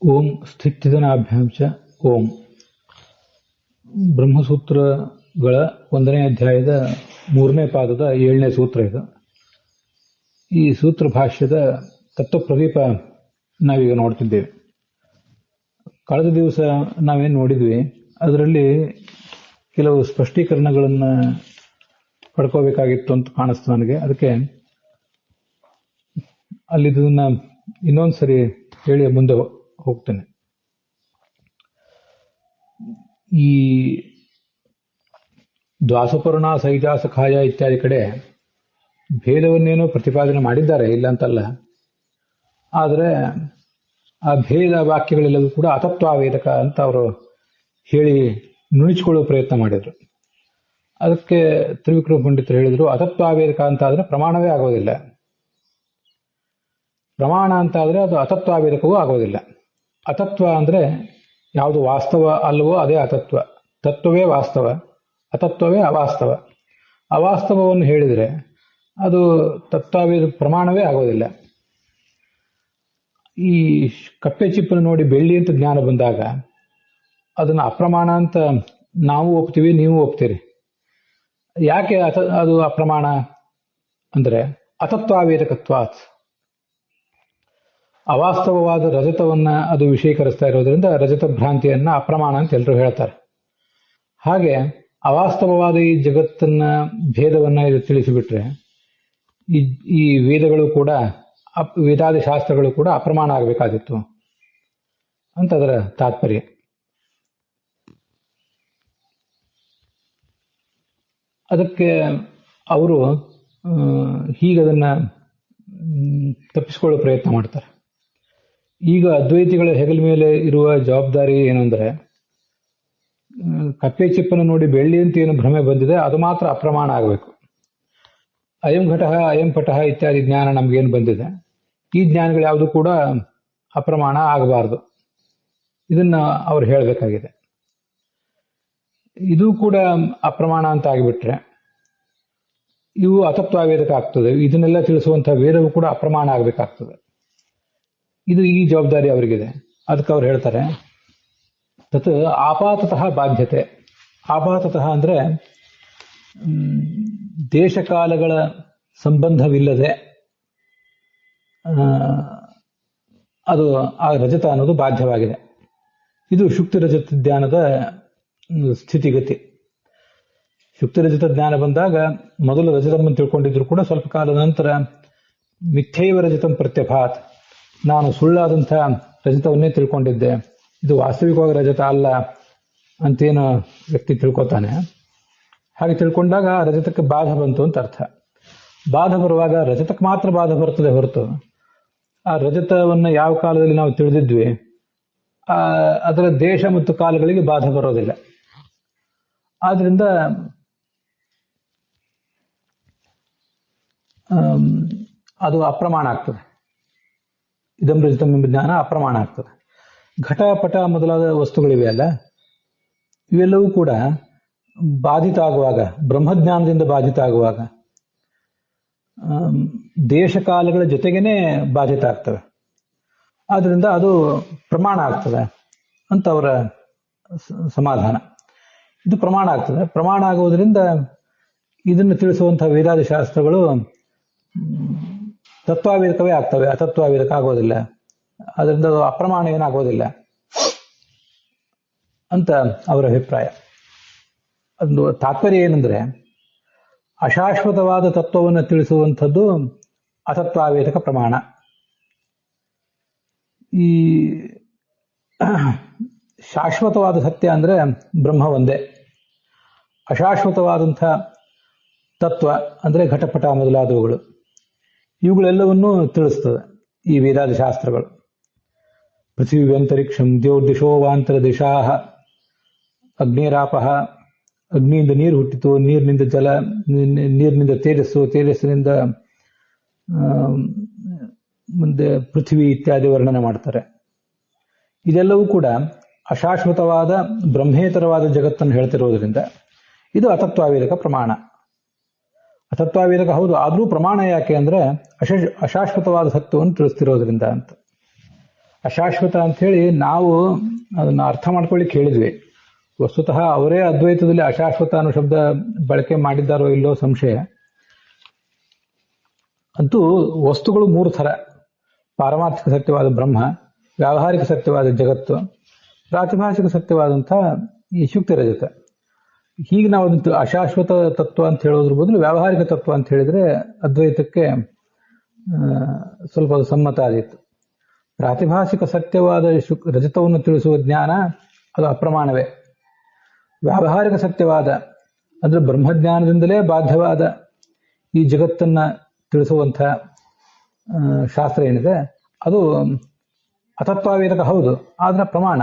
ಓಂ ಸ್ಥಿತಿಧನಾಭ್ಯಾಂಶ ಓಂ ಬ್ರಹ್ಮಸೂತ್ರಗಳ 1ನೇ ಅಧ್ಯಾಯದ 3ನೇ ಪಾದದ 7ನೇ ಸೂತ್ರ ಇದು. ಈ ಸೂತ್ರ ಭಾಷ್ಯದ ತತ್ವಪ್ರದೀಪ ನಾವೀಗ ನೋಡ್ತಿದ್ದೇವೆ. ಕಳೆದ ದಿವಸ ನಾವೇನು ನೋಡಿದ್ವಿ, ಅದರಲ್ಲಿ ಕೆಲವು ಸ್ಪಷ್ಟೀಕರಣಗಳನ್ನು ಪಡ್ಕೋಬೇಕಾಗಿತ್ತು ಅಂತ ಕಾಣಿಸ್ತು ನನಗೆ. ಅದಕ್ಕೆ ಅಲ್ಲಿದ್ದನ್ನ ಇನ್ನೊಂದ್ಸರಿ ಹೇಳಿ ಮುಂದೆ ಹೋಗ್ತೇನೆ. ಈ ದ್ವಾಸಪರ್ಣ ಸೈಜಾಸ ಖಾಯ ಇತ್ಯಾದಿ ಕಡೆ ಭೇದವನ್ನೇನೋ ಪ್ರತಿಪಾದನೆ ಮಾಡಿದ್ದಾರೆ, ಇಲ್ಲ ಅಂತಲ್ಲ. ಆದರೆ ಆ ಭೇದ ವಾಕ್ಯಗಳೆಲ್ಲವೂ ಕೂಡ ಅತತ್ವಾವೇದಕ ಅಂತ ಅವರು ಹೇಳಿ ನುಣಿಸಿಕೊಳ್ಳುವ ಪ್ರಯತ್ನ ಮಾಡಿದರು. ಅದಕ್ಕೆ ತ್ರಿವಿಕ್ರಮ ಪಂಡಿತರು ಹೇಳಿದರು, ಅತತ್ವಾವೇದಕ ಅಂತ ಆದರೆ ಪ್ರಮಾಣವೇ ಆಗೋದಿಲ್ಲ, ಪ್ರಮಾಣ ಅಂತ ಆದರೆ ಅದು ಅತತ್ವಾವೇದಕವೂ ಆಗೋದಿಲ್ಲ. ಅತತ್ವ ಅಂದರೆ ಯಾವುದು ವಾಸ್ತವ ಅಲ್ವೋ ಅದೇ ಅತತ್ವ, ತತ್ವವೇ ವಾಸ್ತವ, ಅತತ್ವವೇ ಅವಾಸ್ತವ. ಅವಾಸ್ತವವನ್ನು ಹೇಳಿದರೆ ಅದು ತತ್ವಾವೇದ ಪ್ರಮಾಣವೇ ಆಗೋದಿಲ್ಲ. ಈ ಕಪ್ಪೆ ಚಿಪ್ಪನ್ನು ನೋಡಿ ಬೆಳ್ಳಿ ಅಂತ ಜ್ಞಾನ ಬಂದಾಗ ಅದನ್ನು ಅಪ್ರಮಾಣ ಅಂತ ನಾವು ಒಪ್ತೀವಿ, ನೀವು ಒಪ್ತೀರಿ. ಯಾಕೆ ಅದು ಅಪ್ರಮಾಣ ಅಂದರೆ ಅತತ್ವಾವೇದಕತ್ವಾತ್, ಅವಾಸ್ತವವಾದ ರಜತವನ್ನ ಅದು ವಿಷಯೀಕರಿಸ್ತಾ ಇರೋದ್ರಿಂದ ರಜತ ಭ್ರಾಂತಿಯನ್ನ ಅಪ್ರಮಾಣ ಅಂತ ಎಲ್ಲರೂ ಹೇಳ್ತಾರೆ. ಹಾಗೆ ಅವಾಸ್ತವವಾದ ಈ ಜಗತ್ತನ್ನ ಭೇದವನ್ನ ಇದು ತಿಳಿಸಿಬಿಟ್ರೆ ಈ ವೇದಗಳು ಕೂಡ ವೇದಾದಿ ಶಾಸ್ತ್ರಗಳು ಕೂಡ ಅಪ್ರಮಾಣ ಆಗಬೇಕಾದಿತ್ತು ಅಂತ ಅದರ ತಾತ್ಪರ್ಯ. ಅದಕ್ಕೆ ಅವರು ಹೀಗದನ್ನ ತಪ್ಪಿಸಿಕೊಳ್ಳೋ ಪ್ರಯತ್ನ ಮಾಡ್ತಾರೆ. ಈಗ ಅದ್ವೈತಿಗಳ ಹೆಗಲ ಮೇಲೆ ಇರುವ ಜವಾಬ್ದಾರಿ ಏನು ಅಂದರೆ, ಕಪ್ಪೆ ಚಿಪ್ಪನ್ನು ನೋಡಿ ಬೆಳ್ಳಿ ಅಂತ ಏನು ಭ್ರಮೆ ಬಂದಿದೆ ಅದು ಮಾತ್ರ ಅಪ್ರಮಾಣ ಆಗಬೇಕು. ಅಯಂ ಘಟಃ ಅಯಂ ಪಟಃ ಇತ್ಯಾದಿ ಜ್ಞಾನ ನಮಗೇನು ಬಂದಿದೆ, ಈ ಜ್ಞಾನಗಳು ಯಾವುದು ಕೂಡ ಅಪ್ರಮಾಣ ಆಗಬಾರ್ದು. ಇದನ್ನ ಅವ್ರು ಹೇಳಬೇಕಾಗಿದೆ. ಇದು ಕೂಡ ಅಪ್ರಮಾಣ ಅಂತ ಆಗಿಬಿಟ್ರೆ ಇವು ಅತತ್ವಾವೇದಕ ಆಗ್ತದೆ. ಇದನ್ನೆಲ್ಲ ತಿಳಿಸುವಂತಹ ವೇದವು ಕೂಡ ಅಪ್ರಮಾಣ ಆಗಬೇಕಾಗ್ತದೆ. ಇದು ಈ ಜವಾಬ್ದಾರಿ ಅವರಿಗಿದೆ. ಅದಕ್ಕೆ ಅವ್ರು ಹೇಳ್ತಾರೆ, ತತ್ ಆಪಾತತಃ ಬಾಧ್ಯತೆ. ಆಪಾತತಃ ಅಂದರೆ ದೇಶಕಾಲಗಳ ಸಂಬಂಧವಿಲ್ಲದೆ ಅದು ಆ ರಜತ ಅನ್ನೋದು ಬಾಧ್ಯವಾಗಿದೆ. ಇದು ಶುಕ್ತಿ ರಜತ ಜ್ಞಾನದ ಸ್ಥಿತಿಗತಿ. ಶುಕ್ತಿ ರಜತ ಜ್ಞಾನ ಬಂದಾಗ ಮೊದಲು ರಜತವನ್ನು ತಿಳ್ಕೊಂಡಿದ್ರು ಕೂಡ ಸ್ವಲ್ಪ ಕಾಲದ ನಂತರ ಮಿಥ್ಯೈವ ರಜತಂ ಪ್ರತ್ಯಭಾತ್, ನಾನು ಸುಳ್ಳಾದಂಥ ರಜತವನ್ನೇ ತಿಳ್ಕೊಂಡಿದ್ದೆ, ಇದು ವಾಸ್ತವಿಕವಾಗಿ ರಜತ ಅಲ್ಲ ಅಂತೇನು ವ್ಯಕ್ತಿ ತಿಳ್ಕೊತಾನೆ. ಹಾಗೆ ತಿಳ್ಕೊಂಡಾಗ ರಜತಕ್ಕೆ ಬಾಧ ಬಂತು ಅಂತ ಅರ್ಥ. ಬಾಧ ಬರುವಾಗ ರಜತಕ್ಕೆ ಮಾತ್ರ ಬಾಧ ಬರ್ತದೆ ಹೊರತು ಆ ರಜತವನ್ನು ಯಾವ ಕಾಲದಲ್ಲಿ ನಾವು ತಿಳಿದಿದ್ವಿ ಅದರ ದೇಶ ಮತ್ತು ಕಾಲಗಳಿಗೆ ಬಾಧ ಬರೋದಿಲ್ಲ. ಆದ್ರಿಂದ ಅದು ಅಪ್ರಮಾಣ ಆಗ್ತದೆ. ಇದಂ ರಜತಂ ಎಂಬ ಜ್ಞಾನ ಅಪ್ರಮಾಣ ಆಗ್ತದೆ. ಘಟ ಪಟ ಮೊದಲಾದ ವಸ್ತುಗಳಿವೆ ಅಲ್ಲ, ಇವೆಲ್ಲವೂ ಕೂಡ ಬಾಧಿತ ಆಗುವಾಗ, ಬ್ರಹ್ಮಜ್ಞಾನದಿಂದ ಬಾಧಿತ ಆಗುವಾಗ ದೇಶಕಾಲಗಳ ಜೊತೆಗೇನೆ ಬಾಧಿತ ಆಗ್ತವೆ. ಆದ್ರಿಂದ ಅದು ಪ್ರಮಾಣ ಆಗ್ತದೆ ಅಂತ ಅವರ ಸಮಾಧಾನ. ಇದು ಪ್ರಮಾಣ ಆಗ್ತದೆ. ಪ್ರಮಾಣ ಆಗುವುದರಿಂದ ಇದನ್ನು ತಿಳಿಸುವಂತಹ ವೇದಾದಿ ಶಾಸ್ತ್ರಗಳು ತತ್ವಾವೇದಕವೇ ಆಗ್ತವೆ, ಅತತ್ವಾವೇದಕ ಆಗೋದಿಲ್ಲ. ಅದರಿಂದ ಅದು ಅಪ್ರಮಾಣ ಏನಾಗೋದಿಲ್ಲ ಅಂತ ಅವರ ಅಭಿಪ್ರಾಯ. ಒಂದು ತಾತ್ಪರ್ಯ ಏನಂದ್ರೆ, ಅಶಾಶ್ವತವಾದ ತತ್ವವನ್ನು ತಿಳಿಸುವಂಥದ್ದು ಅತತ್ವಾವೇದಕ ಪ್ರಮಾಣ. ಈ ಶಾಶ್ವತವಾದ ಸತ್ಯ ಅಂದ್ರೆ ಬ್ರಹ್ಮ ಒಂದೇ. ಅಶಾಶ್ವತವಾದಂಥ ತತ್ವ ಅಂದ್ರೆ ಘಟಪಟ ಮೊದಲಾದವುಗಳು, ಇವುಗಳೆಲ್ಲವನ್ನೂ ತಿಳಿಸ್ತದೆ ಈ ವೇದಾದಿ ಶಾಸ್ತ್ರಗಳು. ಪೃಥ್ವಿ ಅಂತರಿಕ್ಷಂ ದ್ಯೋರ್ದಿಶೋ ವಾಂತರ ದಿಶಾ, ಅಗ್ನೇರಾಪಃ, ಅಗ್ನಿಯಿಂದ ನೀರು ಹುಟ್ಟಿತು, ನೀರಿನಿಂದ ಜಲ, ನೀರಿನಿಂದ ತೇಜಸ್ಸು, ತೇಜಸ್ಸಿನಿಂದ ಮುಂದೆ ಪೃಥ್ವಿ ಇತ್ಯಾದಿ ವರ್ಣನೆ ಮಾಡ್ತಾರೆ. ಇದೆಲ್ಲವೂ ಕೂಡ ಅಶಾಶ್ವತವಾದ ಬ್ರಹ್ಮೇತರವಾದ ಜಗತ್ತನ್ನು ಹೇಳ್ತಿರೋದ್ರಿಂದ ಇದು ಅತತ್ವಾವೇದಕ ಪ್ರಮಾಣ. ಅತತ್ವಾವೇದಕ ಹೌದು, ಆದರೂ ಪ್ರಮಾಣ ಯಾಕೆ ಅಂದ್ರೆ ಅಶಾಶ್ವತವಾದ ಸತ್ವವನ್ನು ತಿಳಿಸ್ತಿರೋದ್ರಿಂದ ಅಂತ. ಅಶಾಶ್ವತ ಅಂಥೇಳಿ ನಾವು ಅದನ್ನು ಅರ್ಥ ಮಾಡ್ಕೊಳ್ಳಿಕ್ಕೆ ಹೇಳಿದ್ವಿ. ವಸ್ತುತಃ ಅವರೇ ಅದ್ವೈತದಲ್ಲಿ ಅಶಾಶ್ವತ ಅನ್ನೋ ಶಬ್ದ ಬಳಕೆ ಮಾಡಿದ್ದಾರೋ ಇಲ್ಲೋ ಸಂಶಯ. ಅಂತೂ ವಸ್ತುಗಳು 3 ಥರ: ಪಾರಮಾರ್ಥಿಕ ಸತ್ಯವಾದ ಬ್ರಹ್ಮ, ವ್ಯಾವಹಾರಿಕ ಸತ್ಯವಾದ ಜಗತ್ತು, ಪ್ರಾತಿಭಾಷಿಕ ಸತ್ಯವಾದಂಥ ಈ ಶುಕ್ತಿ ರಜತ. ಹೀಗೆ ನಾವು ಅದನ್ನು ಅಶಾಶ್ವತ ತತ್ವ ಅಂತ ಹೇಳೋದ್ರ ಬದಲು ವ್ಯಾವಹಾರಿಕ ತತ್ವ ಅಂತ ಹೇಳಿದ್ರೆ ಅದ್ವೈತಕ್ಕೆ ಸ್ವಲ್ಪ ಸಮ್ಮತ ಆದಿತ್ತು. ಪ್ರಾತಿಭಾಷಿಕ ಸತ್ಯವಾದ ರಜತವನ್ನು ತಿಳಿಸುವ ಜ್ಞಾನ ಅದು ಅಪ್ರಮಾಣವೇ. ವ್ಯಾವಹಾರಿಕ ಸತ್ಯವಾದ ಅಂದ್ರೆ ಬ್ರಹ್ಮಜ್ಞಾನದಿಂದಲೇ ಬಾಧ್ಯವಾದ ಈ ಜಗತ್ತನ್ನ ತಿಳಿಸುವಂಥ ಶಾಸ್ತ್ರ ಏನಿದೆ ಅದು ಅತತ್ವಾವೇದಕ ಹೌದು, ಆದ್ರೆ ಪ್ರಮಾಣ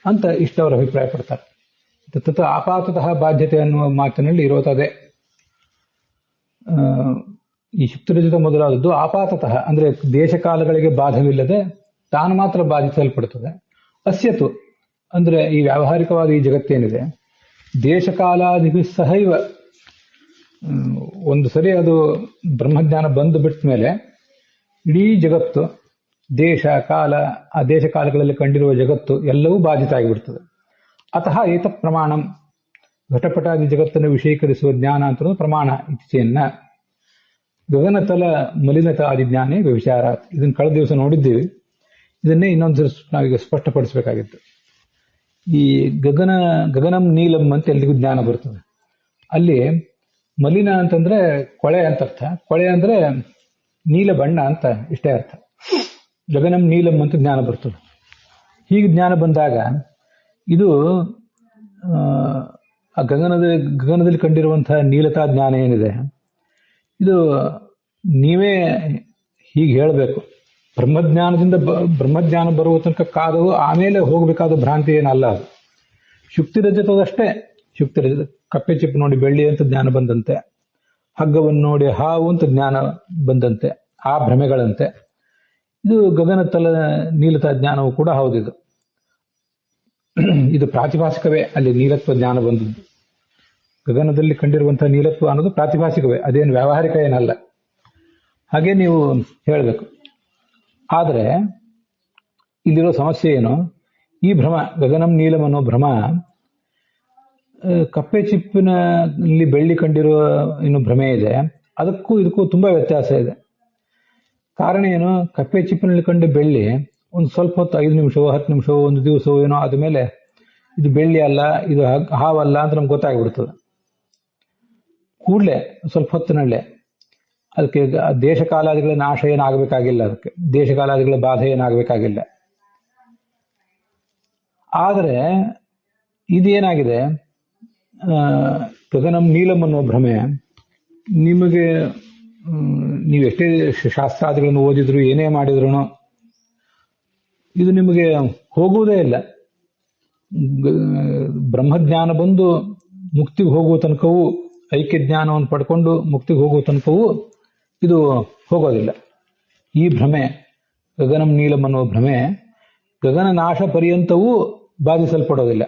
ಅಂತ ಇಷ್ಟವರು ಅಭಿಪ್ರಾಯ ಪಡ್ತಾರೆ. ತತ್ ಆಪಾತತಃ ಬಾಧ್ಯತೆ ಅನ್ನುವ ಮಾತಿನಲ್ಲಿ ಇರೋದೇ. ಈ ಶುಕ್ತಿರಜತ ಮೊದಲಾದದ್ದು ಆಪಾತತಃ ಅಂದ್ರೆ ದೇಶಕಾಲಗಳಿಗೆ ಬಾಧವಿಲ್ಲದೆ ತಾನು ಮಾತ್ರ ಬಾಧಿಸಲ್ಪಡುತ್ತದೆ. ಅಸ್ಯತು ಅಂದ್ರೆ ಈ ವ್ಯಾವಹಾರಿಕವಾದ ಈ ಜಗತ್ತೇನಿದೆ ದೇಶಕಾಲಾದಿಭಿ ಸಹೈವ, ಒಂದು ಸರಿ ಅದು ಬ್ರಹ್ಮಜ್ಞಾನ ಬಂದು ಬಿಟ್ಟ ಮೇಲೆ ಇಡೀ ಜಗತ್ತು ದೇಶ ಕಾಲ, ಆ ದೇಶ ಕಾಲಗಳಲ್ಲಿ ಕಂಡಿರುವ ಜಗತ್ತು ಎಲ್ಲವೂ ಬಾಧಿತ ಆಗಿಬಿಡ್ತದೆ. ಅತಃ ಏತ ಪ್ರಮಾಣಂ, ಘಟಪಟಾದಿ ಜಗತ್ತನ್ನು ವಿಷಯೀಕರಿಸುವ ಜ್ಞಾನ ಅಂತ ಪ್ರಮಾಣ. ಇತ್ಯನ್ನ ಗಗನತಲ ಮಲಿನತ ಆದಿ ಜ್ಞಾನೇ ವ್ಯಭಿಚಾರ. ಇದನ್ನು ಕಳೆದ ದಿವಸ ನೋಡಿದ್ದೀವಿ, ಇದನ್ನೇ ಇನ್ನೊಂದು ನಾವೀಗ ಸ್ಪಷ್ಟಪಡಿಸಬೇಕಾಗಿತ್ತು. ಈ ಗಗನಂ ನೀಲಂ ಅಂತ ಎಲ್ಲಿಗೂ ಜ್ಞಾನ ಬರ್ತದೆ. ಅಲ್ಲಿ ಮಲಿನ ಅಂತಂದ್ರೆ ಕೊಳೆ ಅಂತ ಅರ್ಥ, ಕೊಳೆ ಅಂದ್ರೆ ನೀಲ ಬಣ್ಣ ಅಂತ ಇಷ್ಟೇ ಅರ್ಥ. ಗಗನಂ ನೀಲಂ ಅಂತ ಜ್ಞಾನ ಬರ್ತದೆ. ಹೀಗೆ ಜ್ಞಾನ ಬಂದಾಗ ಇದು ಆ ಗಗನದಲ್ಲಿ ಕಂಡಿರುವಂತಹ ನೀಲತಾ ಜ್ಞಾನ ಏನಿದೆ ಇದು ನೀವೇ ಹೀಗೆ ಹೇಳಬೇಕು. ಬ್ರಹ್ಮಜ್ಞಾನ ಬರುವ ತನಕ ಕಾದವು ಆಮೇಲೆ ಹೋಗಬೇಕಾದ ಭ್ರಾಂತಿ ಏನಲ್ಲ. ಅದು ಶುಕ್ತಿರಜತದಷ್ಟೇ. ಶುಕ್ತಿರಜತ ಕಪ್ಪೆ ಚಿಪ್ಪು ನೋಡಿ ಬೆಳ್ಳಿ ಅಂತ ಜ್ಞಾನ ಬಂದಂತೆ, ಹಗ್ಗವನ್ನು ನೋಡಿ ಹಾವು ಅಂತ ಜ್ಞಾನ ಬಂದಂತೆ, ಆ ಭ್ರಮೆಗಳಂತೆ ಇದು ಗಗನತಲ ನೀಲತಾ ಜ್ಞಾನವು ಕೂಡ ಹೌದಿದು. ಇದು ಪ್ರಾತಿಭಾಸಿಕವೇ. ಅಲ್ಲಿ ನೀಲತ್ವ ಜ್ಞಾನ ಬಂದದ್ದು ಗಗನದಲ್ಲಿ ಕಂಡಿರುವಂತಹ ನೀಲತ್ವ ಅನ್ನೋದು ಪ್ರಾತಿಭಾಸಿಕವೇ, ಅದೇನು ವ್ಯಾವಹಾರಿಕ ಏನಲ್ಲ. ಹಾಗೆ ನೀವು ಹೇಳಬೇಕು. ಆದರೆ ಇಲ್ಲಿರೋ ಸಮಸ್ಯೆ ಏನು, ಈ ಭ್ರಮ ಗಗನಂ ನೀಲಂ ಅನ್ನೋ ಭ್ರಮ ಕಪ್ಪೆ ಚಿಪ್ಪಿನಲ್ಲಿ ಬೆಳ್ಳಿ ಕಂಡಿರುವ ಇನ್ನು ಭ್ರಮೆ ಇದೆ, ಅದಕ್ಕೂ ಇದಕ್ಕೂ ತುಂಬಾ ವ್ಯತ್ಯಾಸ ಇದೆ. ಕಾರಣ ಏನು, ಕಪ್ಪೆ ಚಿಪ್ಪಿನಲ್ಲಿ ಕಂಡ ಬೆಳ್ಳಿ ಒಂದು ಸ್ವಲ್ಪ ಹೊತ್ತು 5 ನಿಮಿಷವೋ 10 ನಿಮಿಷವೋ ಒಂದು ದಿವಸವೋ ಏನೋ ಆದಮೇಲೆ ಇದು ಬೆಳ್ಳಿ ಅಲ್ಲ, ಇದು ಹಾವಲ್ಲ ಅಂತ ನಮ್ಗೆ ಗೊತ್ತಾಗ್ಬಿಡ್ತದೆ ಕೂಡಲೇ, ಸ್ವಲ್ಪ ಹೊತ್ತಿನಲ್ಲೇ. ಅದಕ್ಕೆ ದೇಶಕಾಲಾದಿಗಳ ನಾಶ ಏನಾಗಬೇಕಾಗಿಲ್ಲ, ಅದಕ್ಕೆ ದೇಶಕಾಲಾದಿಗಳ ಬಾಧೆ ಏನಾಗಬೇಕಾಗಿಲ್ಲ. ಆದರೆ ಇದೇನಾಗಿದೆ, ಗಗನಂ ನೀಲಂ ಅನ್ನೋ ಭ್ರಮೆ ನಿಮಗೆ ನೀವೆಷ್ಟೇ ಶಾಸ್ತ್ರಾದಿಗಳನ್ನು ಓದಿದ್ರು ಏನೇ ಮಾಡಿದ್ರು ಇದು ನಿಮಗೆ ಹೋಗುವುದೇ ಇಲ್ಲ. ಬ್ರಹ್ಮಜ್ಞಾನ ಬಂದು ಮುಕ್ತಿಗೆ ಹೋಗುವ ತನಕವೂ, ಐಕ್ಯ ಜ್ಞಾನವನ್ನು ಪಡ್ಕೊಂಡು ಮುಕ್ತಿಗೆ ಹೋಗುವ ತನಕವೂ ಇದು ಹೋಗೋದಿಲ್ಲ. ಈ ಭ್ರಮೆ ಗಗನಂ ನೀಲಂ ಅನ್ನುವ ಭ್ರಮೆ ಗಗನ ನಾಶ ಪರ್ಯಂತವೂ ಬಾಧಿಸಲ್ಪಡೋದಿಲ್ಲ.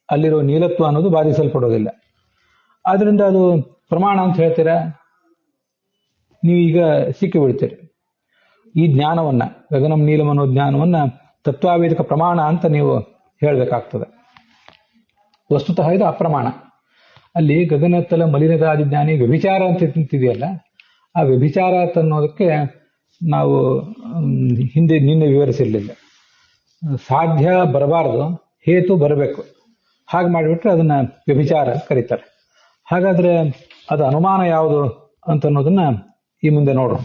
ಅಲ್ಲಿರೋ ನೀಲತ್ವ ಅನ್ನೋದು ಬಾಧಿಸಲ್ಪಡೋದಿಲ್ಲ. ಆದ್ರಿಂದ ಅದು ಪ್ರಮಾಣ ಅಂತ ಹೇಳ್ತೀರಾ, ನೀವೀಗ ಸಿಕ್ಕಿಬಿಡ್ತೀರಿ. ಈ ಜ್ಞಾನವನ್ನ, ಗಗನಂ ನೀಲಂ ಅನ್ನೋ ಜ್ಞಾನವನ್ನ ತತ್ವಾವೇದಿಕ ಪ್ರಮಾಣ ಅಂತ ನೀವು ಹೇಳಬೇಕಾಗ್ತದೆ. ವಸ್ತುತಃ ಇದು ಅಪ್ರಮಾಣ. ಅಲ್ಲಿ ಗಗನತಲ ಮಲಿನದಾದಿ ಜ್ಞಾನಿ ವ್ಯಭಿಚಾರ ಅಂತ ನಿಂತಿದೆಯಲ್ಲ, ಆ ವ್ಯಭಿಚಾರ ಅನ್ನೋದಕ್ಕೆ ನಾವು ನಿನ್ನೆ ವಿವರಿಸಿರಲಿಲ್ಲ. ಸಾಧ್ಯ ಬರಬಾರದು, ಹೇತು ಬರಬೇಕು. ಹಾಗೆ ಮಾಡಿಬಿಟ್ರೆ ಅದನ್ನ ವ್ಯಭಿಚಾರ ಕರೀತಾರೆ. ಹಾಗಾದ್ರೆ ಅದು ಅನುಮಾನ ಯಾವುದು ಅಂತ ಅನ್ನೋದನ್ನ ಈ ಮುಂದೆ ನೋಡೋಣ.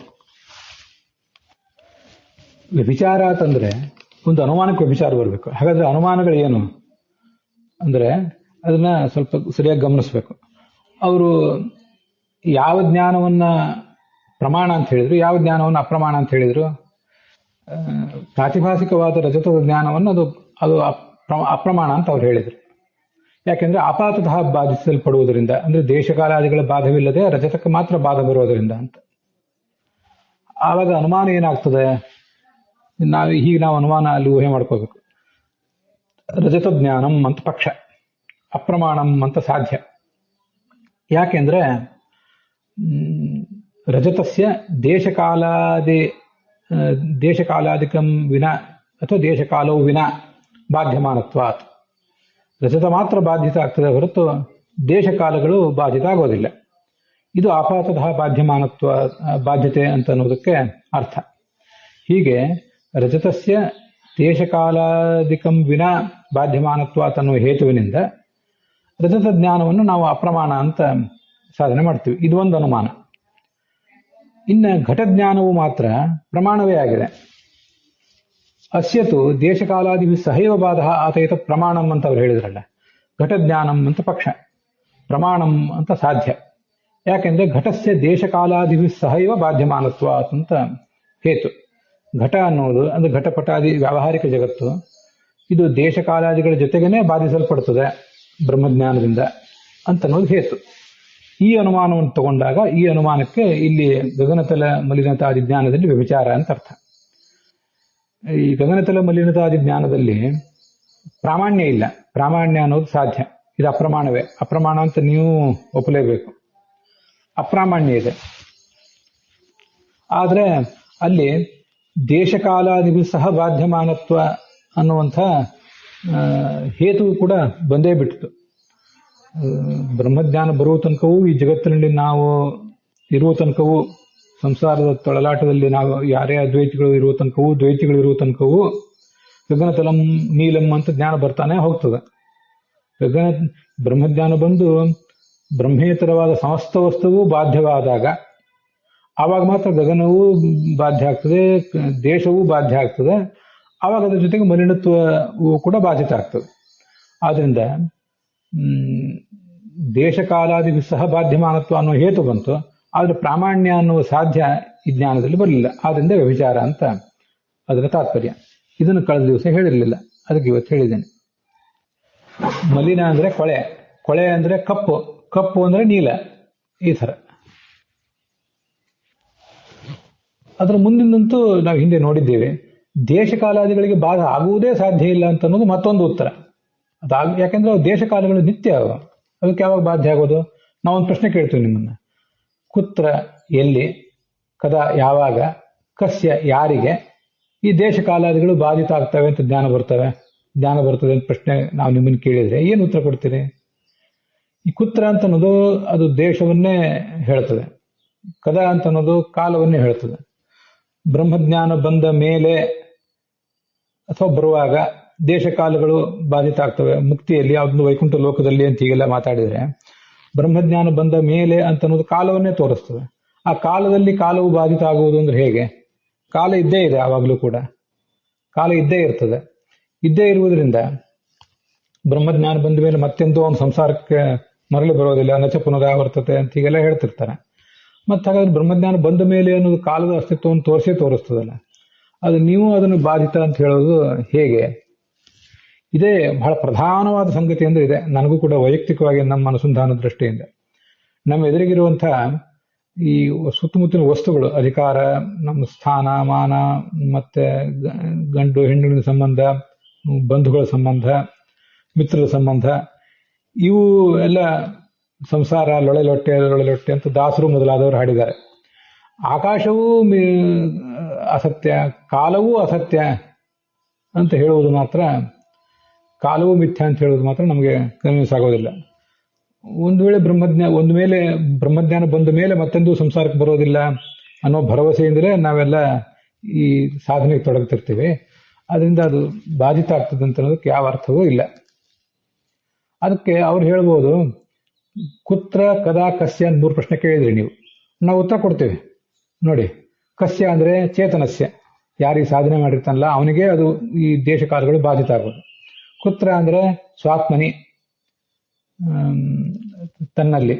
ವ್ಯಭಿಚಾರ ಅಂತಂದ್ರೆ ಒಂದು ಅನುಮಾನಕ್ಕೆ ವ್ಯಭಿಚಾರ ಬರಬೇಕು. ಹಾಗಾದ್ರೆ ಅನುಮಾನಗಳು ಏನು ಅಂದ್ರೆ ಅದನ್ನ ಸ್ವಲ್ಪ ಸರಿಯಾಗಿ ಗಮನಿಸ್ಬೇಕು. ಅವರು ಯಾವ ಜ್ಞಾನವನ್ನ ಪ್ರಮಾಣ ಅಂತ ಹೇಳಿದ್ರು, ಯಾವ ಜ್ಞಾನವನ್ನು ಅಪ್ರಮಾಣ ಅಂತ ಹೇಳಿದ್ರು. ಪ್ರಾತಿಭಾಸಿಕವಾದ ರಜತದ ಜ್ಞಾನವನ್ನು ಅದು ಅಪ್ರಮಾಣ ಅಂತ ಅವ್ರು ಹೇಳಿದ್ರು. ಯಾಕೆಂದ್ರೆ ಆಪಾತತಃ ಬಾಧಿಸಲ್ಪಡುವುದರಿಂದ, ಅಂದ್ರೆ ದೇಶಕಾಲಾದಿಗಳ ಬಾಧವಿಲ್ಲದೆ ರಜತಕ್ಕೆ ಮಾತ್ರ ಬಾಧ ಬರುವುದರಿಂದ ಅಂತ. ಆವಾಗ ಅನುಮಾನ ಏನಾಗ್ತದೆ, ನಾವು ಅನುಮಾನ ಅಲ್ಲಿ ಊಹೆ ಮಾಡ್ಕೋಬೇಕು. ರಜತ ಜ್ಞಾನಂ ಅಂತ ಪಕ್ಷ, ಅಪ್ರಮಾಣಂ ಅಂತ ಸಾಧ್ಯ. ಯಾಕೆಂದ್ರೆ ರಜತಸ್ಯ ದೇಶಕಾಲಾದಿ ದೇಶಕಾಲಾದಿಕಂ ವಿನ ಅಥವಾ ದೇಶಕಾಲವು ವಿನ ಬಾಧ್ಯಮಾನತ್ವಾತ್. ರಜತ ಮಾತ್ರ ಬಾಧಿತ ಆಗ್ತದೆ ಹೊರತು ದೇಶಕಾಲಗಳು ಬಾಧಿತ ಆಗೋದಿಲ್ಲ. ಇದು ಆಪಾತತಃ ಬಾಧ್ಯತೆ ಅಂತ ಅನ್ನೋದಕ್ಕೆ ಅರ್ಥ. ಹೀಗೆ ರಜತಸ್ಯ ದೇಶಕಾಲಾದಿಕಂ ವಿನ ಬಾಧ್ಯಮಾನತ್ವಾತ್ ಅನ್ನುವ ಹೇತುವಿನಿಂದ ರಜತ ಜ್ಞಾನವನ್ನು ನಾವು ಅಪ್ರಮಾಣ ಅಂತ ಸಾಧನೆ ಮಾಡ್ತೀವಿ. ಇದು ಒಂದು ಅನುಮಾನ. ಇನ್ನು ಘಟಜ್ಞಾನವು ಮಾತ್ರ ಪ್ರಮಾಣವೇ ಆಗಿದೆ. ಅಸ್ಯತು ದೇಶಕಾಲಾದಿ ಸಹೈವ ಬಾಧ ಆತೈತ ಪ್ರಮಾಣಂ ಅಂತ ಅವ್ರು ಹೇಳಿದ್ರಲ್ಲ, ಘಟಜ್ಞಾನಂ ಅಂತ ಪಕ್ಷ, ಪ್ರಮಾಣಂ ಅಂತ ಸಾಧ್ಯ. ಯಾಕೆಂದ್ರೆ ಘಟಸ್ಯ ದೇಶಕಾಲಾದಿ ಸಹೈವ ಬಾಧ್ಯಮಾನತ್ವ ಅಂತ ಹೇತು. ಘಟ ಅನ್ನೋದು ಅಂದ್ರೆ ಘಟಪಟಾದಿ ವ್ಯಾವಹಾರಿಕ ಜಗತ್ತು, ಇದು ದೇಶಕಾಲಾದಿಗಳ ಜೊತೆಗೇನೆ ಬಾಧಿಸಲ್ಪಡುತ್ತದೆ ಬ್ರಹ್ಮಜ್ಞಾನದಿಂದ ಅಂತ ಅನ್ನೋದು ಹೇತು. ಈ ಅನುಮಾನವನ್ನು ತಗೊಂಡಾಗ ಈ ಅನುಮಾನಕ್ಕೆ ಇಲ್ಲಿ ಗಗನತಲ ಮಲಿನತಾದಿ ಜ್ಞಾನದಲ್ಲಿ ವ್ಯಭಿಚಾರ ಅಂತ ಅರ್ಥ. ಈ ಗಗನತಲ ಮಲಿನತಾದಿ ಜ್ಞಾನದಲ್ಲಿ ಪ್ರಾಮಾಣ್ಯ ಇಲ್ಲ. ಪ್ರಾಮಾಣ್ಯ ಅನ್ನೋದು ಸಾಧ್ಯ, ಇದು ಅಪ್ರಮಾಣವೇ. ಅಪ್ರಮಾಣ ಅಂತ ನೀವು ಒಪ್ಪಲೇಬೇಕು. ಅಪ್ರಾಮಾಣ್ಯ ಇದೆ. ಆದ್ರೆ ಅಲ್ಲಿ ದೇಶಕಾಲಾದಿಗೂ ಸಹ ಬಾಧ್ಯಮಾನತ್ವ ಅನ್ನುವಂಥ ಹೇತು ಕೂಡ ಬಂದೇ ಬಿಟ್ಟಿತು. ಬ್ರಹ್ಮಜ್ಞಾನ ಬರುವ ತನಕವೂ ಈ ಜಗತ್ತಿನಲ್ಲಿ ನಾವು ಇರುವ ತನಕವೂ, ಸಂಸಾರದ ತೊಳಲಾಟದಲ್ಲಿ ನಾವು ಯಾರೇ ಅದ್ವೈತಿಗಳು ಇರುವ ತನಕವೂ, ದ್ವೈತಿಗಳು ಇರುವ ತನಕವೂ ಗಗನತಲಂ ನೀಲಂ ಅಂತ ಜ್ಞಾನ ಬರ್ತಾನೆ ಹೋಗ್ತದೆ. ಬ್ರಹ್ಮಜ್ಞಾನ ಬಂದು ಬ್ರಹ್ಮೇತರವಾದ ಸಮಸ್ತ ವಸ್ತುವು ಬಾಧ್ಯವಾದಾಗ ಆವಾಗ ಮಾತ್ರ ಗಗನವೂ ಬಾಧ್ಯ ಆಗ್ತದೆ, ದೇಶವೂ ಬಾಧ್ಯ ಆಗ್ತದೆ. ಆವಾಗ ಅದ್ರ ಜೊತೆಗೆ ಮಲಿನತ್ವವು ಕೂಡ ಬಾಧಿತ ಆಗ್ತದೆ. ಆದ್ರಿಂದ ದೇಶಕಾಲಾದಿ ಸಹ ಬಾಧ್ಯಮಾನತ್ವ ಅನ್ನೋ ಹೇತು ಬಂತು. ಆದ್ರೆ ಪ್ರಾಮಾಣ್ಯ ಅನ್ನುವ ಸಾಧ್ಯ ಈ ಜ್ಞಾನದಲ್ಲಿ ಬರಲಿಲ್ಲ. ಆದ್ರಿಂದ ವ್ಯಭಿಚಾರ ಅಂತ ಅದರ ತಾತ್ಪರ್ಯ. ಇದನ್ನು ಕಳೆದ ದಿವಸ ಹೇಳಿರಲಿಲ್ಲ, ಅದಕ್ಕೆ ಇವತ್ತು ಹೇಳಿದ್ದೇನೆ. ಮಲಿನ ಅಂದ್ರೆ ಕೊಳೆ, ಕೊಳೆ ಅಂದ್ರೆ ಕಪ್ಪು, ಕಪ್ಪು ಅಂದ್ರೆ ನೀಲ, ಈ ಥರ. ಅದರ ಮುಂದಿನಂತೂ ನಾವು ಹಿಂದೆ ನೋಡಿದ್ದೇವೆ. ದೇಶಕಾಲಾದಿಗಳಿಗೆ ಬಾಧ ಆಗುವುದೇ ಸಾಧ್ಯ ಇಲ್ಲ ಅಂತ ಅನ್ನೋದು ಮತ್ತೊಂದು ಉತ್ತರ. ಯಾಕೆಂದ್ರೆ ಅವು ದೇಶಕಾಲಗಳು ನಿತ್ಯ, ಅದಕ್ಕೆ ಯಾವಾಗ ಬಾಧ್ಯ ಆಗೋದು? ನಾವೊಂದು ಪ್ರಶ್ನೆ ಕೇಳ್ತೀವಿ ನಿಮ್ಮನ್ನ. ಕುತ್ರ ಎಲ್ಲಿ, ಕದಾ ಯಾವಾಗ, ಕಸ್ಯ ಯಾರಿಗೆ ಈ ದೇಶಕಾಲಾದಿಗಳು ಬಾಧಿತ ಆಗ್ತವೆ ಅಂತ ಜ್ಞಾನ ಬರ್ತದೆ ಅಂತ ಪ್ರಶ್ನೆ ನಾವು ನಿಮ್ಮನ್ನು ಕೇಳಿದ್ರೆ ಏನು ಉತ್ತರ ಕೊಡ್ತೀರಿ? ಈ ಕುತ್ರ ಅಂತ ಅನ್ನೋದು ಅದು ದೇಶವನ್ನೇ ಹೇಳ್ತದೆ, ಕದಾ ಅಂತ ಅನ್ನೋದು ಕಾಲವನ್ನೇ ಹೇಳ್ತದೆ. ಬ್ರಹ್ಮಜ್ಞಾನ ಬಂದ ಮೇಲೆ ಅಥವಾ ಬರುವಾಗ ದೇಶಕಾಲಗಳು ಬಾಧಿತ ಆಗ್ತವೆ. ಮುಕ್ತಿಯಲ್ಲಿ ಅದೊಂದು ವೈಕುಂಠ ಲೋಕದಲ್ಲಿ ಅಂತ ಹೀಗೆಲ್ಲ ಮಾತಾಡಿದ್ರೆ, ಬ್ರಹ್ಮಜ್ಞಾನ ಬಂದ ಮೇಲೆ ಅಂತ ಅನ್ನೋದು ಕಾಲವನ್ನೇ ತೋರಿಸ್ತದೆ. ಆ ಕಾಲದಲ್ಲಿ ಕಾಲವು ಬಾಧಿತ ಆಗುವುದು ಅಂದ್ರೆ ಹೇಗೆ? ಕಾಲ ಇದ್ದೇ ಇದೆ, ಆವಾಗಲೂ ಕೂಡ ಕಾಲ ಇದ್ದೇ ಇರ್ತದೆ. ಇದ್ದೇ ಇರುವುದರಿಂದ ಬ್ರಹ್ಮಜ್ಞಾನ ಬಂದ ಮೇಲೆ ಮತ್ತೆಂದೂ ಅವನ ಸಂಸಾರಕ್ಕೆ ಮರಳಿ ಬರೋದಿಲ್ಲ, ನಚ ಪುನರಾವರ್ತತೆ ಅಂತ ಹೀಗೆಲ್ಲ ಹೇಳ್ತಿರ್ತಾರೆ. ಮತ್ತೆ ಹಾಗಾದ್ರೆ ಬ್ರಹ್ಮಜ್ಞಾನ ಬಂದ ಮೇಲೆ ಅನ್ನೋದು ಕಾಲದ ಅಸ್ತಿತ್ವವನ್ನು ತೋರಿಸ್ತದಲ್ಲ, ಅದು ನೀವು ಅದನ್ನು ಬಾಧಿತ ಅಂತ ಹೇಳೋದು ಹೇಗೆ? ಇದೇ ಬಹಳ ಪ್ರಧಾನವಾದ ಸಂಗತಿ ಅಂದ್ರೆ ಇದೆ. ನನಗೂ ಕೂಡ ವೈಯಕ್ತಿಕವಾಗಿ ನಮ್ಮ ಅನುಸಂಧಾನ ದೃಷ್ಟಿಯಿಂದ ನಮ್ಮ ಎದುರಿಗಿರುವಂತಹ ಈ ಸುತ್ತಮುತ್ತಲಿನ ವಸ್ತುಗಳು, ಅಧಿಕಾರ, ನಮ್ಮ ಸ್ಥಾನ ಮಾನ, ಮತ್ತೆ ಗಂಡು ಹೆಣ್ಣಿನ ಸಂಬಂಧ, ಬಂಧುಗಳ ಸಂಬಂಧ, ಮಿತ್ರರ ಸಂಬಂಧ, ಇವು ಎಲ್ಲ ಸಂಸಾರ ಲೊಳೆ ಅಂತ ದಾಸರು ಮೊದಲಾದವರು ಹಾಡಿದ್ದಾರೆ. ಆಕಾಶವೂ ಅಸತ್ಯ, ಕಾಲವೂ ಅಸತ್ಯ ಅಂತ ಹೇಳುವುದು ಮಾತ್ರ, ಕಾಲವೂ ಮಿಥ್ಯ ಅಂತ ಹೇಳುವುದು ಮಾತ್ರ ನಮಗೆ ಕನ್ವಿನ್ಸ್ ಆಗೋದಿಲ್ಲ. ಒಂದು ವೇಳೆ ಬ್ರಹ್ಮಜ್ಞಾನ ಬಂದ ಮೇಲೆ ಮತ್ತೆಂದೂ ಸಂಸಾರಕ್ಕೆ ಬರೋದಿಲ್ಲ ಅನ್ನೋ ಭರವಸೆಯಿಂದಲೇ ನಾವೆಲ್ಲ ಈ ಸಾಧನೆಗೆ ತೊಡಗ್ತಿರ್ತೀವಿ. ಅದರಿಂದ ಅದು ಬಾಧಿತ ಆಗ್ತದೆ ಅಂತ ಅನ್ನೋದಕ್ಕೆ ಯಾವ ಅರ್ಥವೂ ಇಲ್ಲ. ಅದಕ್ಕೆ ಅವ್ರು ಹೇಳ್ಬೋದು, ಕುತ್ರ ಕದಾ ಕಸ್ಯ ಅಂತ 3 ಪ್ರಶ್ನೆ ಕೇಳಿದ್ರಿ ನೀವು, ನಾವು ಉತ್ತರ ಕೊಡ್ತೇವೆ ನೋಡಿ. ಕಸ್ಯ ಅಂದ್ರೆ ಚೇತನಸ್ಯ, ಯಾರಿಗೆ ಸಾಧನೆ ಮಾಡಿರ್ತಾನಲ್ಲ ಅವನಿಗೆ ಅದು ಈ ದೇಶಕಾಲಗಳು ಬಾಧಿತ ಆಗೋದು. ಕುತ್ರ ಅಂದ್ರೆ ಸ್ವಾತ್ಮನಿ, ತನ್ನಲ್ಲಿ.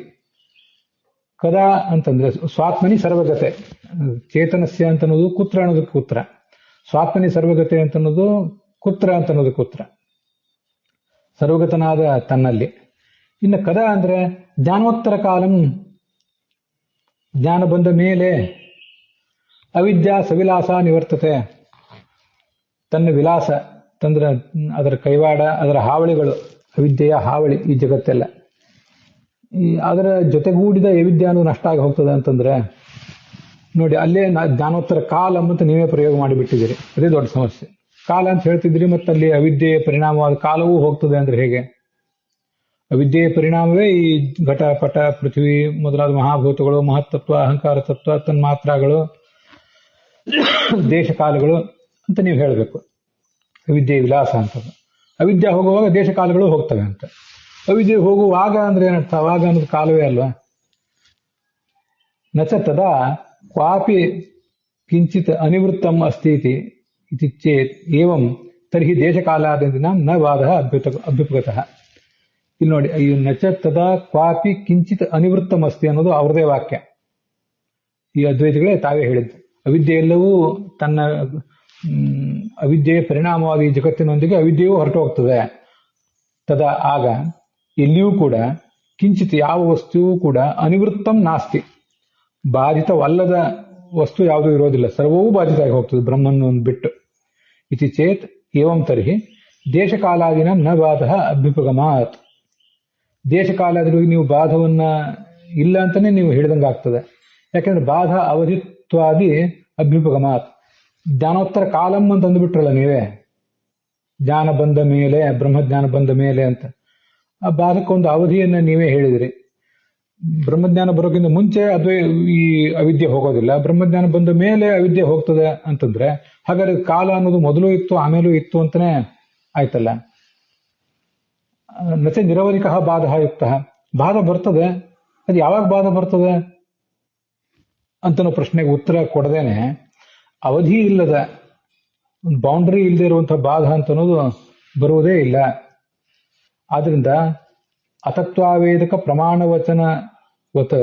ಕದಾ ಅಂತಂದ್ರೆ ಸ್ವಾತ್ಮನಿ ಸರ್ವಗತೆ, ಚೇತನಸ್ಯ ಅಂತ ಅನ್ನೋದು ಕುತ್ರ ಅನ್ನೋದಕ್ಕೆ ಕುತ್ರ, ಸ್ವಾತ್ಮನಿ ಸರ್ವಗತೆ ಅಂತ ಅನ್ನೋದು ಕುತ್ರ ಅಂತ ಅನ್ನೋದಕ್ಕೆ ಕುತ್ರ, ಸರ್ವಗತನಾದ ತನ್ನಲ್ಲಿ. ಇನ್ನು ಕದಾ ಅಂದ್ರೆ ಜ್ಞಾನೋತ್ತರ ಕಾಲಂ, ಜ್ಞಾನ ಬಂದ ಮೇಲೆ. ಅವಿದ್ಯಾ ಸವಿಲಾಸ ನಿವರ್ತತೆ, ತನ್ನ ವಿಲಾಸ ತಂದ್ರೆ ಅದರ ಕೈವಾಡ, ಅದರ ಹಾವಳಿಗಳು, ಅವಿದ್ಯೆಯ ಹಾವಳಿ ಈ ಜಗತ್ತೆಲ್ಲ, ಅದರ ಜೊತೆಗೂಡಿದ ಅವಿದ್ಯಾನು ನಷ್ಟ ಆಗಿ ಹೋಗ್ತದೆ ಅಂತಂದ್ರೆ ನೋಡಿ ಅಲ್ಲೇ ಜ್ಞಾನೋತ್ತರ ಕಾಲ ಅಂತ ನೀವೇ ಪ್ರಯೋಗ ಮಾಡಿಬಿಟ್ಟಿದ್ದೀರಿ. ಅದೇ ದೊಡ್ಡ ಸಮಸ್ಯೆ. ಕಾಲ ಅಂತ ಹೇಳ್ತಿದ್ರಿ, ಮತ್ತೆ ಅಲ್ಲಿ ಅವಿದ್ಯೆಯ ಪರಿಣಾಮವಾದ ಕಾಲವೂ ಹೋಗ್ತದೆ ಅಂದ್ರೆ ಹೇಗೆ? ಅವಿದ್ಯೆಯ ಪರಿಣಾಮವೇ ಈ ಘಟ ಪಟ ಪೃಥ್ವಿ ಮೊದಲಾದ ಮಹಾಭೂತಗಳು, ಮಹತ್ತತ್ವ, ಅಹಂಕಾರ ತತ್ವ, ತನ್ಮಾತ್ರಗಳು, ದೇಶ ಕಾಲಗಳು ಅಂತ ನೀವು ಹೇಳಬೇಕು. ಅವಿದ್ಯೆ ವಿಲಾಸ ಅಂತ. ಅವಿದ್ಯೆ ಹೋಗುವಾಗ ದೇಶ ಕಾಲಗಳು ಹೋಗ್ತವೆ ಅಂತ. ಅವಿದ್ಯೆ ಹೋಗುವಾಗ ಅಂದ್ರೆ ಏನರ್ಥ? ಅವಾಗ ಅನ್ನೋದು ಕಾಲವೇ ಅಲ್ವಾ? ನಚ ತದಾ ಕ್ವಾಪಿ ಕಿಂಚಿತ್ ಅನಿವೃತ್ತಂ ಅಸ್ತಿ ಇತಿ ಚೇತ್ ಏವಂ ತರ್ಹಿ ದೇಶಕಾಲಾದಿನ ನ ವಾದ ಅಭ್ಯುಪಗತಃ. ಇಲ್ಲಿ ನೋಡಿ, ಈ ನಚ ತದಾ ಕ್ವಾಪಿ ಕಿಂಚಿತ್ ಅನಿವೃತ್ತಂ ಅಸ್ತಿ ಅನ್ನೋದು ಅವರದೇ ವಾಕ್ಯ. ಈ ಅದ್ವೈತಿಗಳೇ ತಾವೇ ಹೇಳಿದ್ದು. ಅವಿದ್ಯೆ ಎಲ್ಲವೂ ತನ್ನ ಅವಿದ್ಯೆಯ ಪರಿಣಾಮವಾದ ಈ ಜಗತ್ತಿನೊಂದಿಗೆ ಅವಿದ್ಯೆಯೂ ಹೊರಟು ಹೋಗ್ತದೆ. ತದಾ ಆಗ ಎಲ್ಲಿಯೂ ಕೂಡ ಕಿಂಚಿತ್ ಯಾವ ವಸ್ತುವೂ ಕೂಡ ಅನಿವೃತ್ತಂ ನಾಸ್ತಿ, ಬಾಧಿತವಲ್ಲದ ವಸ್ತು ಯಾವುದೂ ಇರೋದಿಲ್ಲ. ಸರ್ವವೂ ಬಾಧಿತ ಆಗಿ ಹೋಗ್ತದೆ ಬ್ರಹ್ಮನ್ ಬಿಟ್ಟು. ಇತಿ ಚೇತ್ ಏವಂ ತರ್ಹಿ ದೇಶಕಾಲಾದಿನ ನ ಬಾಧ ಅಭ್ಯುಪಗಮಾತ್. ದೇಶಕಾಲಾದಿಗಳಿಗೆ ನೀವು ಬಾಧವನ್ನ ಇಲ್ಲ ಅಂತಾನೆ ನೀವು ಹೇಳಿದಂಗೆ ಆಗ್ತದೆ. ಯಾಕೆಂದ್ರೆ ಬಾಧ ಅವಧಿತ್ವಾದಿ ಅಭ್ಯುಪಗಮಾತ್. ಜ್ಞಾನೋತ್ತರ ಕಾಲಂ ಅಂತ ಅಂದ್ಬಿಟ್ರಲ್ಲ ನೀವೇ, ಜ್ಞಾನ ಬಂದ ಮೇಲೆ, ಬ್ರಹ್ಮಜ್ಞಾನ ಬಂದ ಮೇಲೆ ಅಂತ. ಆ ಬಾಧಕ್ಕೊಂದು ಅವಧಿಯನ್ನ ನೀವೇ ಹೇಳಿದ್ರಿ. ಬ್ರಹ್ಮಜ್ಞಾನ ಬರೋಕ್ಕಿಂತ ಮುಂಚೆ ಈ ಅವಿದ್ಯೆ ಹೋಗೋದಿಲ್ಲ, ಬ್ರಹ್ಮಜ್ಞಾನ ಬಂದ ಮೇಲೆ ಅವಿದ್ಯೆ ಹೋಗ್ತದೆ ಅಂತಂದ್ರೆ ಹಾಗಾದ್ರೆ ಕಾಲ ಅನ್ನೋದು ಮೊದಲು ಇತ್ತು ಆಮೇಲೂ ಇತ್ತು ಅಂತಾನೆ ಆಯ್ತಲ್ಲ. ನಚ ನಿರವಧಿಕ ಬಾಧ ಯುಕ್ತ. ಬಾಧ ಬರ್ತದೆ, ಅದು ಯಾವಾಗ ಬಾಧ ಬರ್ತದೆ ಅಂತನೋ ಪ್ರಶ್ನೆಗೆ ಉತ್ತರ ಕೊಡದೇನೆ ಅವಧಿ ಇಲ್ಲದ, ಒಂದು ಬೌಂಡ್ರಿ ಇಲ್ಲದೆ ಇರುವಂತಹ ಬಾಧ ಅಂತನೋದು ಬರುವುದೇ ಇಲ್ಲ. ಆದ್ರಿಂದ ಅತತ್ವಾವೇದಕ ಪ್ರಮಾಣವಚನವತ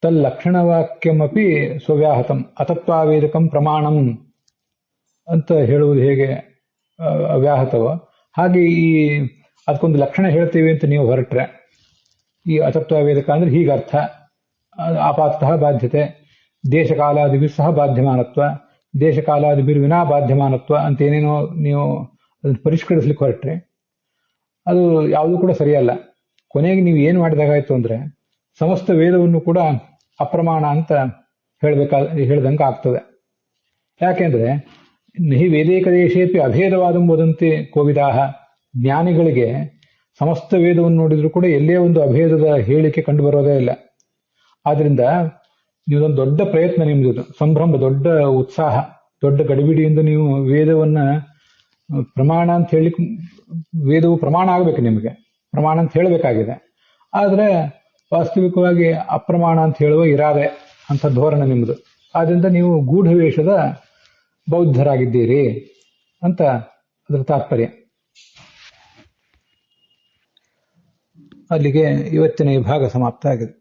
ತಲ್ಲಕ್ಷಣವಾಕ್ಯಮಪಿ ಸ್ವವ್ಯಾಹತಂ ಅತತ್ವಾವೇದಕಂ ಪ್ರಮಾಣಂ ಅಂತ ಹೇಳುವುದು ಹೇಗೆ ಅವ್ಯಾಹತವೋ ಹಾಗೆ ಈ ಅದಕ್ಕೊಂದು ಲಕ್ಷಣ ಹೇಳ್ತೀವಿ ಅಂತ ನೀವು ಹೊರಟ್ರೆ, ಈ ಅತತ್ವಾವೇದಕ ಅಂದ್ರೆ ಹೀಗರ್ಥ. ಆಪಾತತಃ ಬಾಧ್ಯತೆ, ದೇಶಕಾಲಾದಿಭಿರ್ ಸಹ ಬಾಧ್ಯಮಾನತ್ವ, ದೇಶಕಾಲಾದಿಭಿರ್ ವಿನಾ ಬಾಧ್ಯಮಾನತ್ವ ಅಂತ ಏನೇನೋ ನೀವು ಅದನ್ನು ಪರಿಷ್ಕರಿಸ್ಲಿಕ್ಕೆ ಹೊರಟ್ರೆ ಅದು ಯಾವುದೂ ಕೂಡ ಸರಿಯಲ್ಲ. ಕೊನೆಗೆ ನೀವು ಏನು ಮಾಡಿದಾಗಾಯ್ತು ಅಂದ್ರೆ ಸಮಸ್ತ ವೇದವನ್ನು ಕೂಡ ಅಪ್ರಮಾಣ ಅಂತ ಹೇಳ್ದಂಗೆ ಆಗ್ತದೆ. ಯಾಕೆಂದ್ರೆ ನಹಿ ವೇದೇಕದೇಶೇಪಿ ಅಭೇದವಾದಂ ವದಂತಿ ಕೋವಿದಾಹ. ಜ್ಞಾನಿಗಳಿಗೆ ಸಮಸ್ತ ವೇದವನ್ನು ನೋಡಿದ್ರು ಕೂಡ ಎಲ್ಲೇ ಒಂದು ಅಭೇದದ ಹೇಳಿಕೆ ಕಂಡು ಬರೋದೇ ಇಲ್ಲ. ಆದ್ರಿಂದ ನೀವೊಂದು ದೊಡ್ಡ ಪ್ರಯತ್ನ, ನಿಮ್ದು ಸಂಭ್ರಮ, ದೊಡ್ಡ ಉತ್ಸಾಹ, ದೊಡ್ಡ ಗಡಿಬಿಡಿಯಿಂದ ನೀವು ವೇದವನ್ನ ಪ್ರಮಾಣ ಅಂತ ಹೇಳಿ, ವೇದವು ಪ್ರಮಾಣ ಆಗಬೇಕು, ನಿಮಗೆ ಪ್ರಮಾಣ ಅಂತ ಹೇಳಬೇಕಾಗಿದೆ. ಆದ್ರೆ ವಾಸ್ತವಿಕವಾಗಿ ಅಪ್ರಮಾಣ ಅಂತ ಹೇಳುವ ಇರಾದೆ ಅಂತ ಧೋರಣೆ ನಿಮ್ದು. ಆದ್ರಿಂದ ನೀವು ಗೂಢವೇಷದ ಬೌದ್ಧರಾಗಿದ್ದೀರಿ ಅಂತ ಅದರ ತಾತ್ಪರ್ಯ. ಅಲ್ಲಿಗೆ ಇವತ್ತಿನ ಈ ಭಾಗ ಸಮಾಪ್ತ ಆಗಿದೆ.